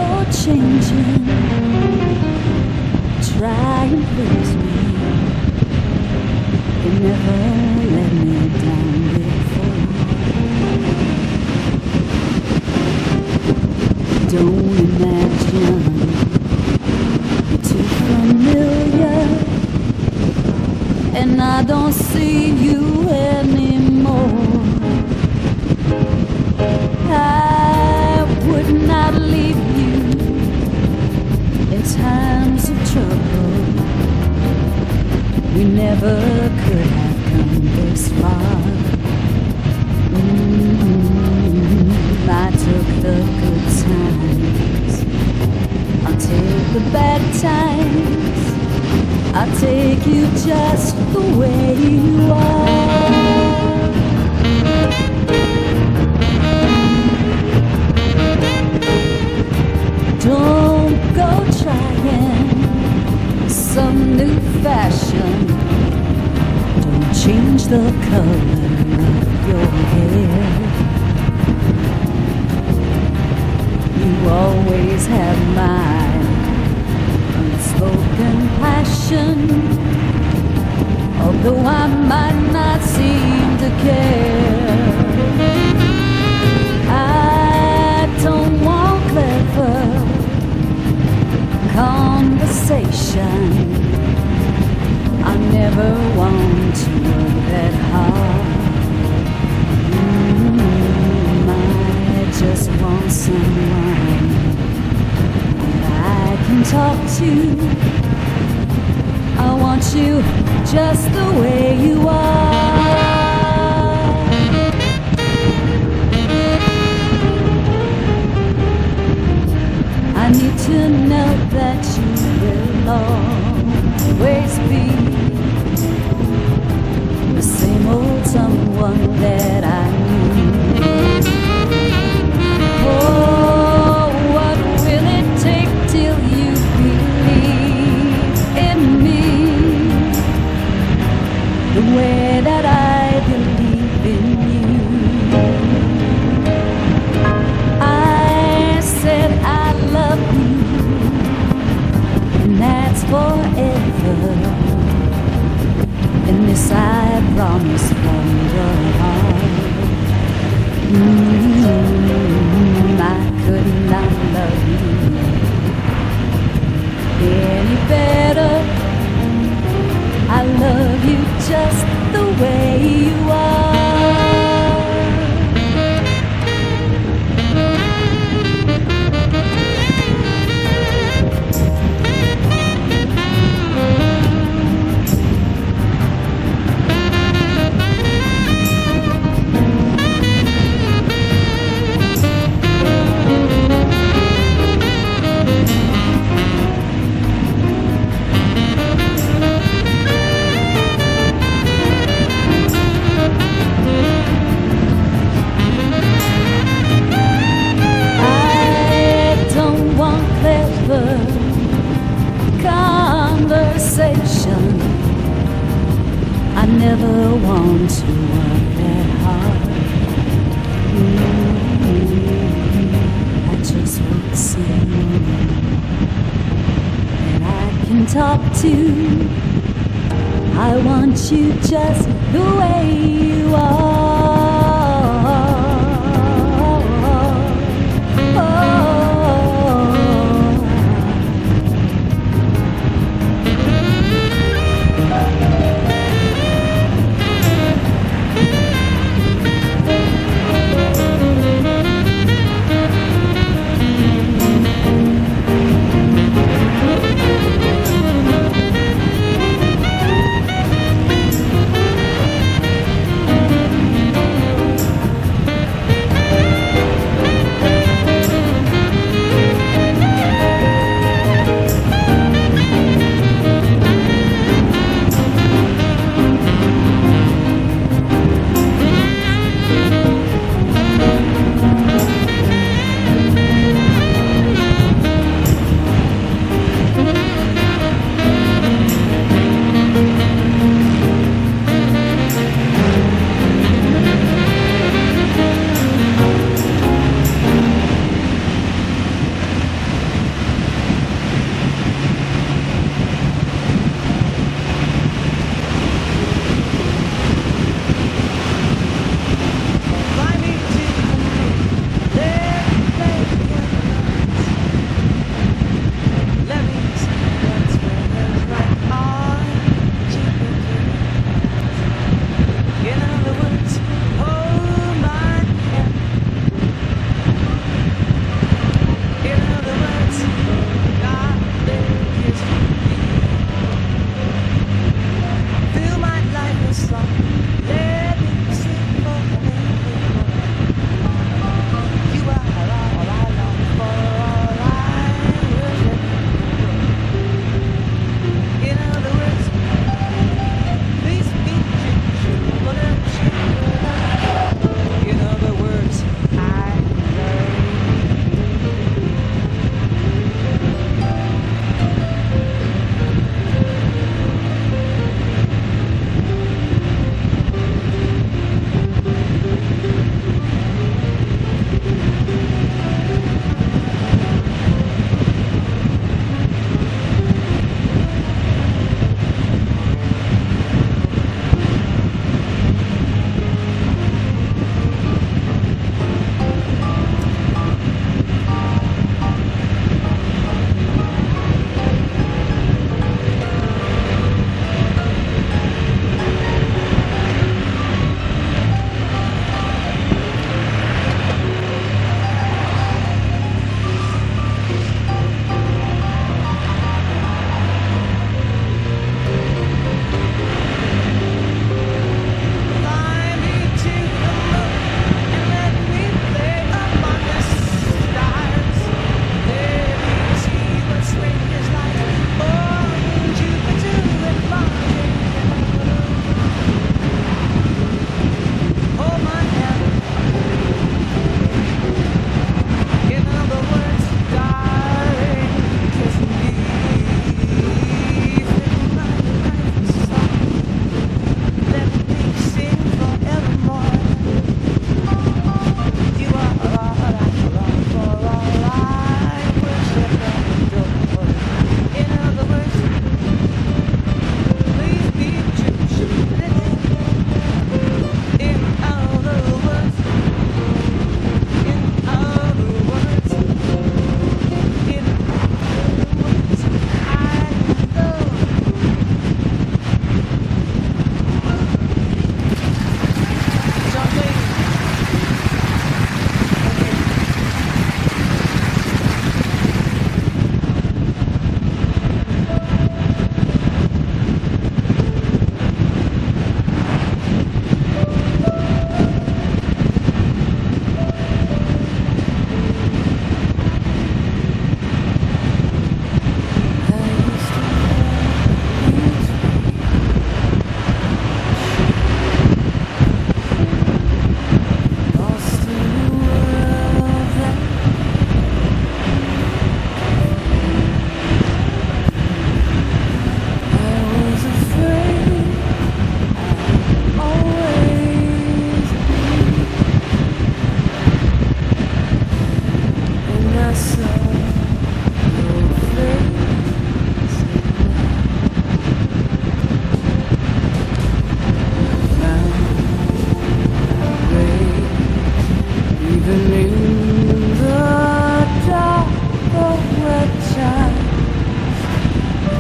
you're changing. Try and please me. You never let me down before. Don't imagine you're too familiar, and I don't see you anymore. I would not leave you in times of trouble. We never could have come this far. I took the good times, I'll take the bad times. I'll take you just the way you are. Don't go trying some new fashion. Don't change the color of your hair. You always have my unspoken passion, although I might not seem to care. I don't want clever conversation. I never want to work that hard. I just want someone I can talk to. I want you just the way you are. I need to know that you will always be the same old someone that I knew. Oh, what will it take till you believe in me the way that I believe in you? I said I love you, and that's forever. And this I promise from the heart. I could not love you any better. I love you just the way you are. Conversation. I never want to work that hard. I just want someone that I can talk to. I want you just the way you are.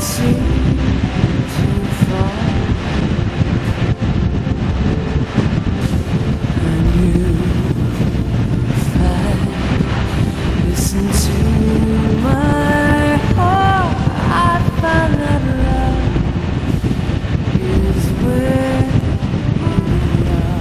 seem to fall, and you listen to my heart. I find that love is where you are.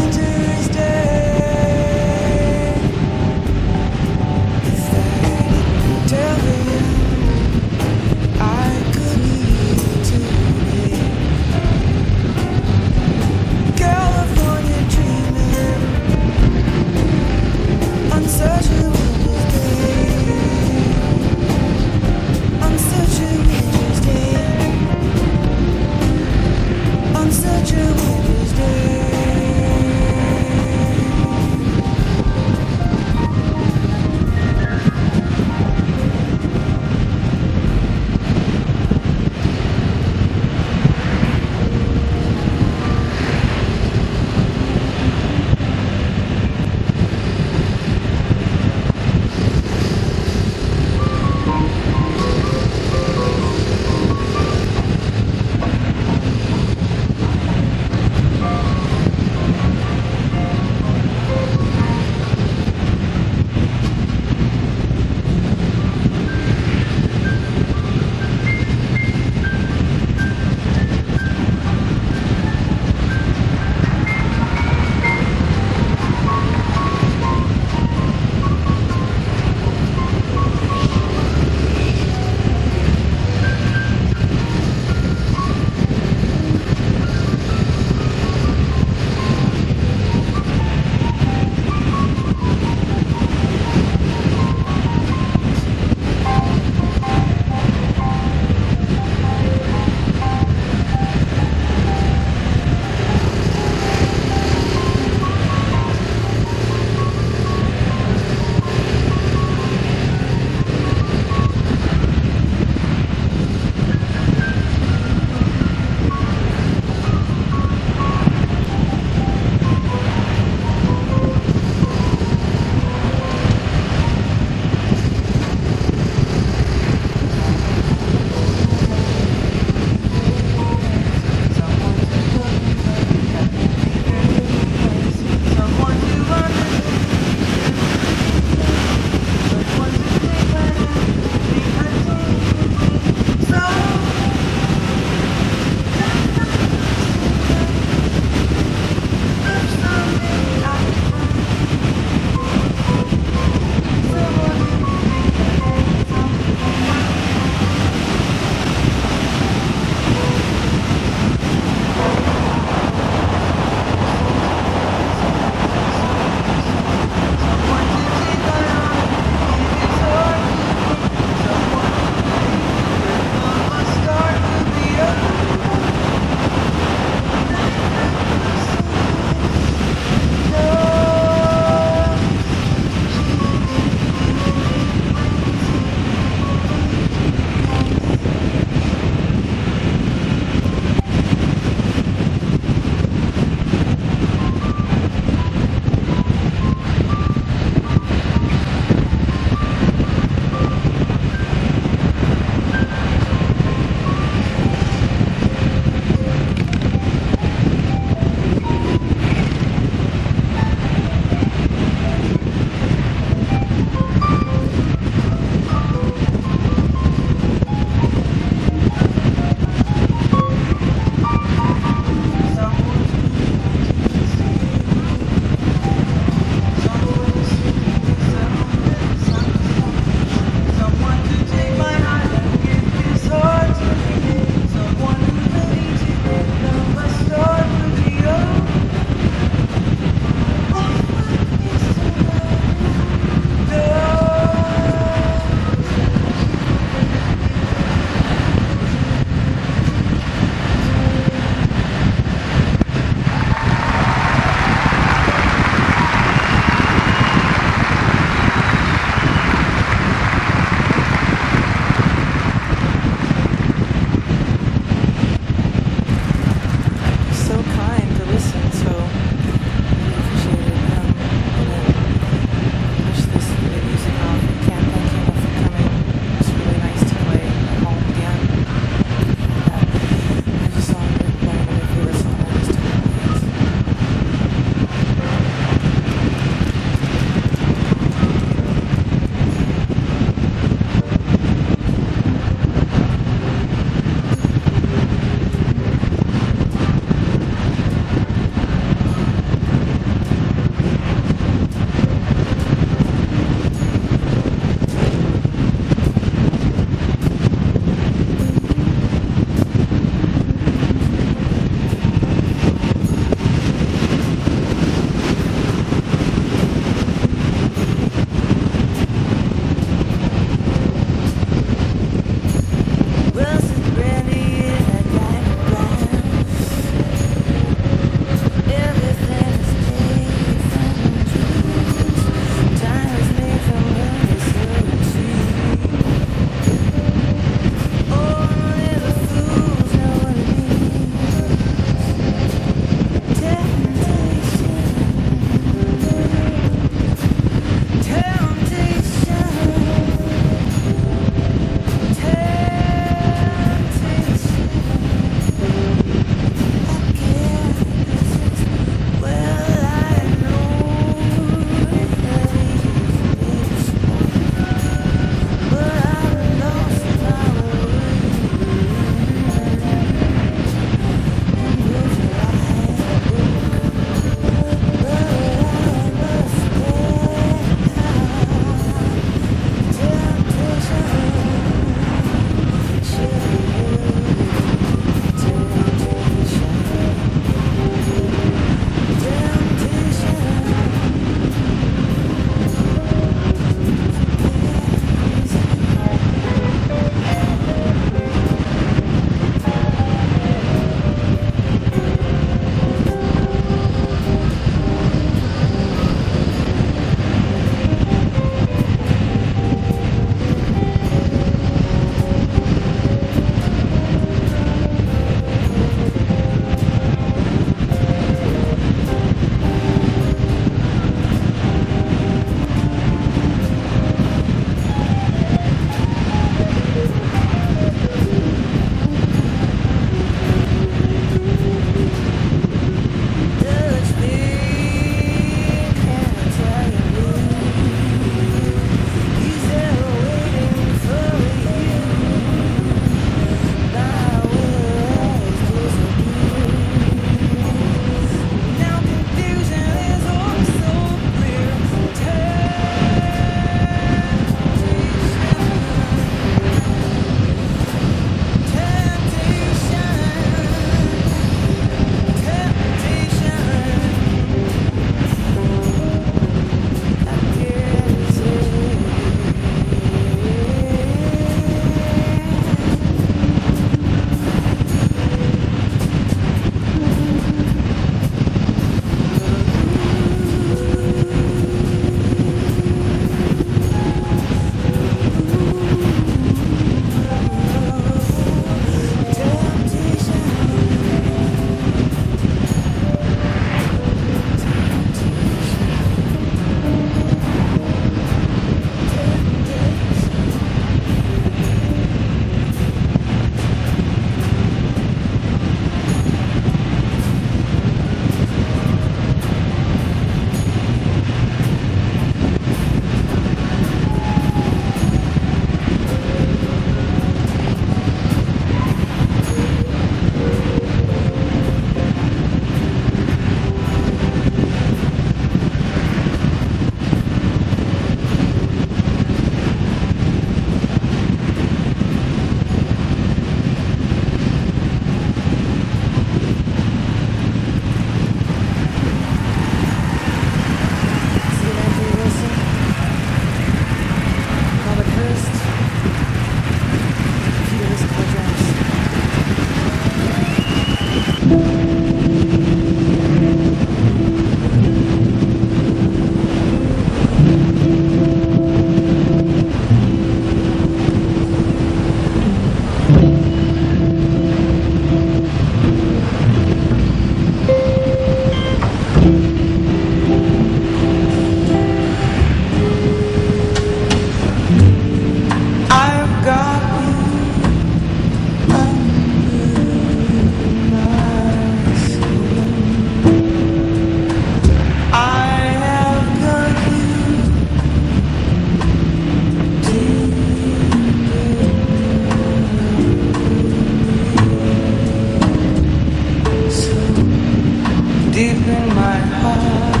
my heart,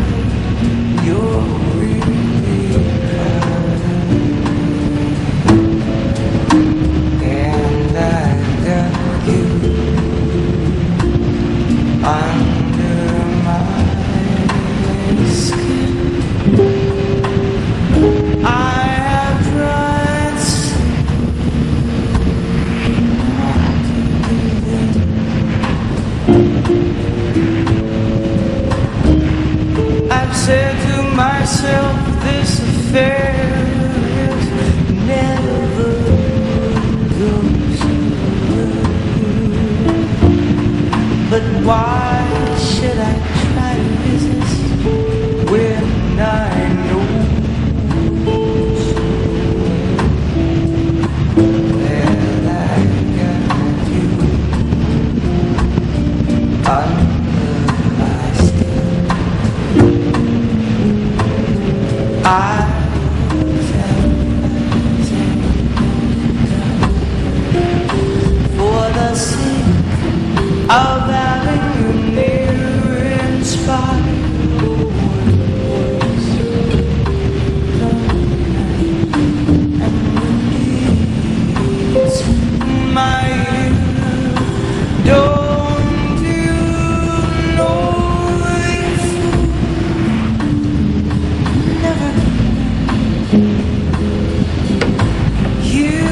you're really crying. And I got you under my skin. I have tried so hard to give in. I've said to myself, this affair is never goes through. But why should I try to resist when I know that I got you under my skin? I for the sake of having you near, in spite of what was done and needs my ear. Don't you know if never you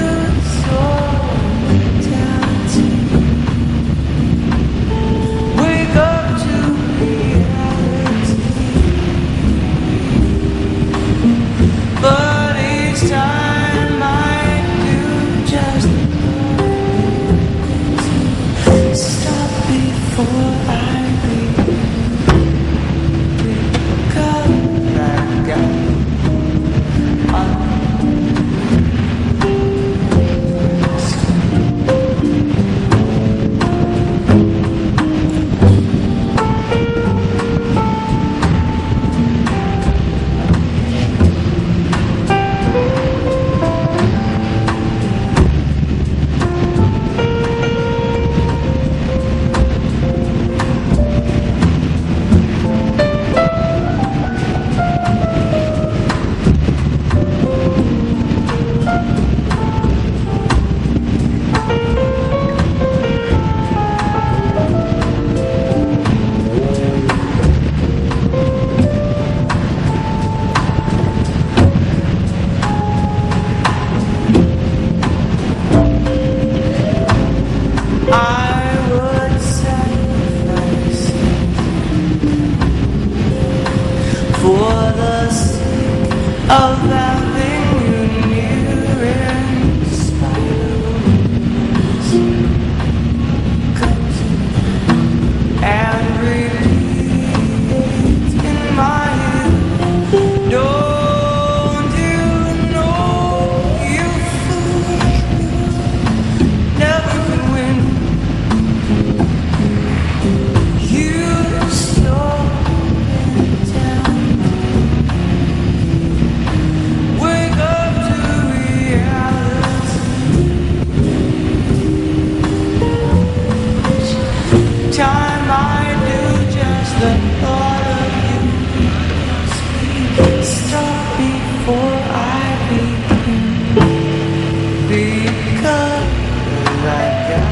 saw doubting? Wake up to reality. But each time I do just stop before I become that guy. Of having you near, in spite of this, comes and repeats in my ear. Don't you know, you fool, never can win. You slow it down. Wake up to reality. Time I do just the thought of you. Stop before I begin. Because I got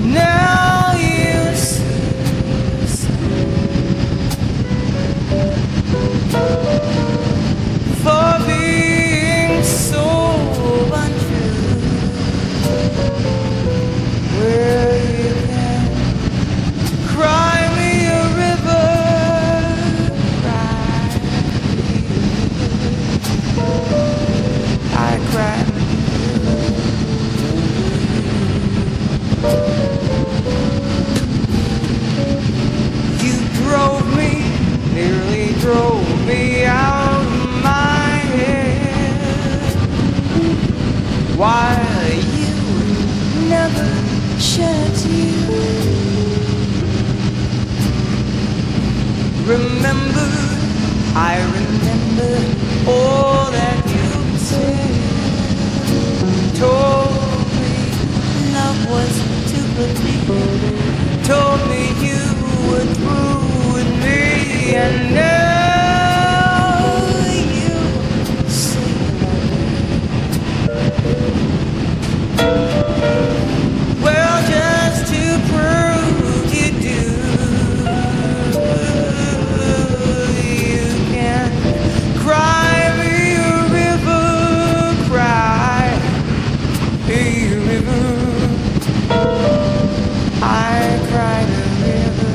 Now you see for being so untrue, where you can cry me a river, cry I cry. You drove me, nearly drove me out of my head, while you never shed a tear. Remember, I remember all that you said. Told me love was too believe. Told me you were through with me, and now you say well, just to prove you do, you can cry me a river, cry me a river. I cried a river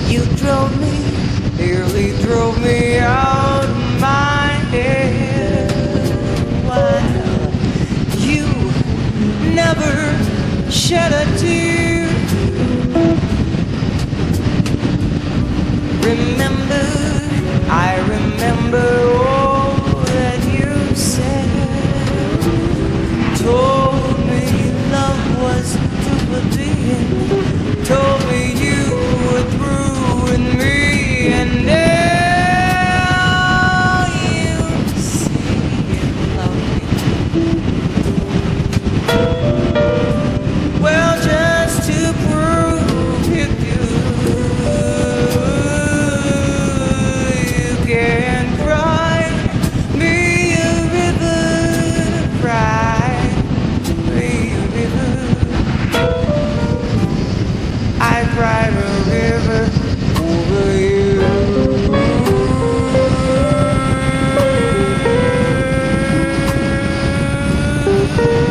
You drove me, nearly drove me out of my head, while you never shed a tear. Remember, I remember all that you said. Told me love was too deep. Told me you were through with me, and now you see you love me. Well, just to prove you do, you can cry me a river, cry me a river. I cried a river over you.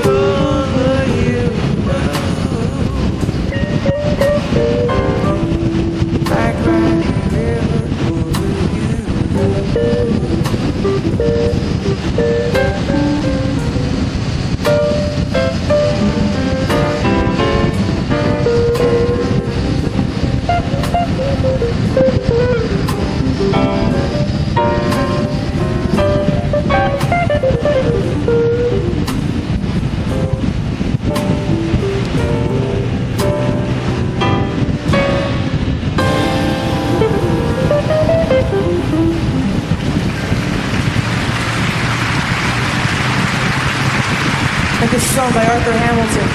Over you. I cried a river over like a song by Arthur Hamilton.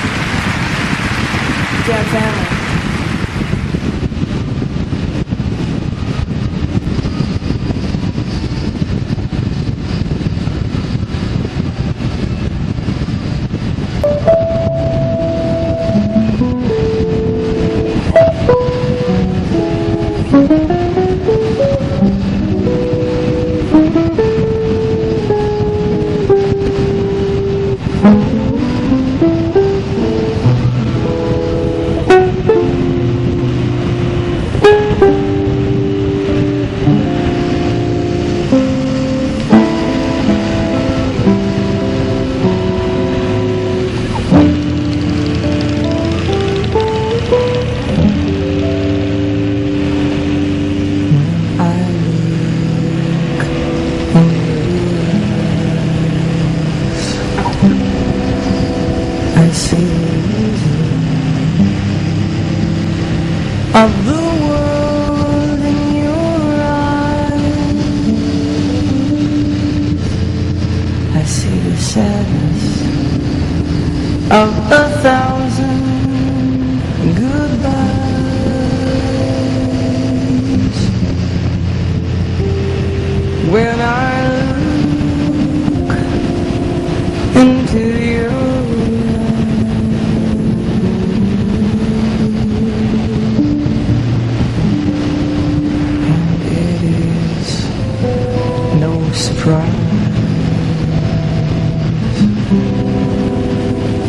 Damn Family.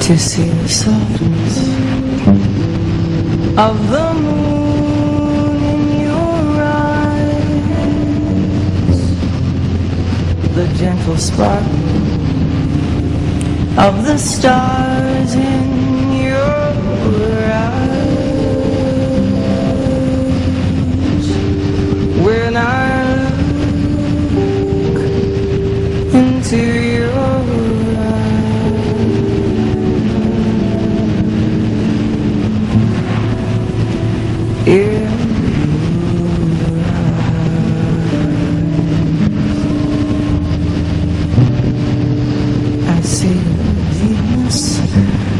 to see the softness of the moon in your eyes, the gentle sparkle of the stars in your eyes. When I look into your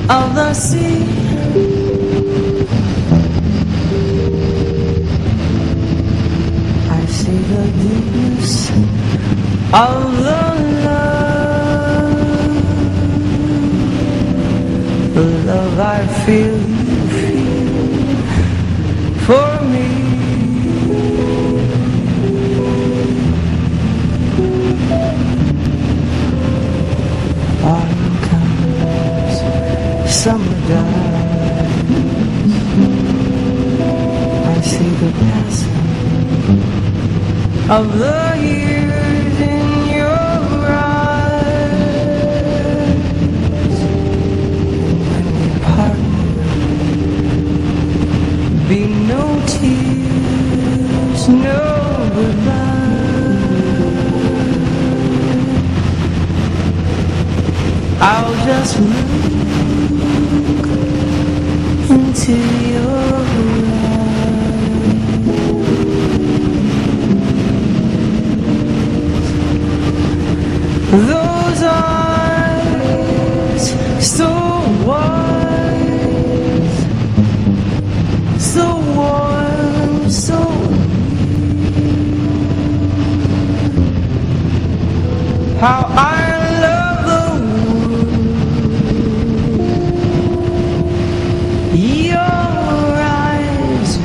of the sea, I see the deepness of the love I feel you feel for me. Autumn comes, summer dies, I see the passing of the years in your eyes. When we part, be no tears, no goodbye. I'll just look into your eyes. Those eyes, so wise, so warm, so how I love the world. Your eyes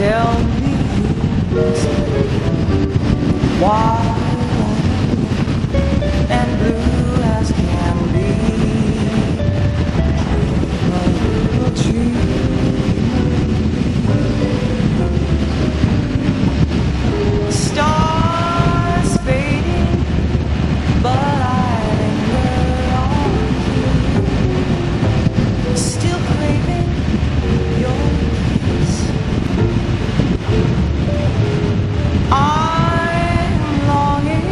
tell me why and blue as can be. A little dream. Stars fading, but I linger on, still craving your kiss. I'm longing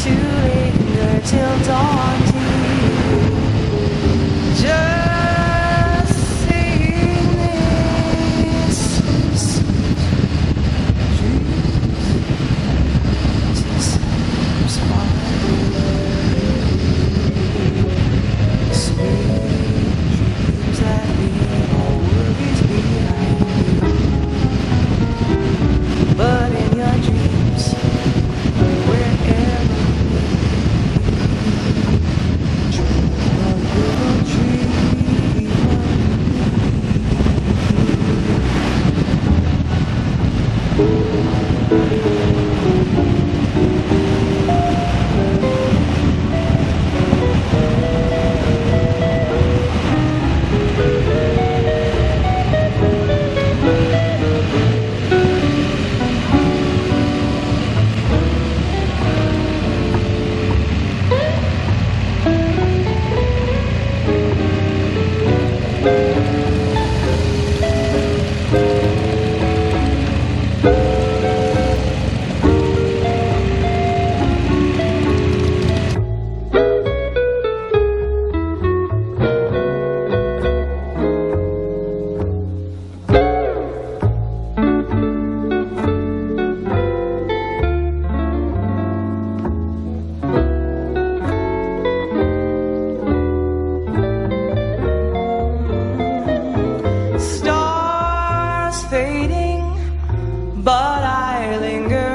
to linger till dawn to you. Just sing this sweet dreams till sleep's sweet dreams that leave all worries behind you. But in your dreams, wherever a little stars fading, but I linger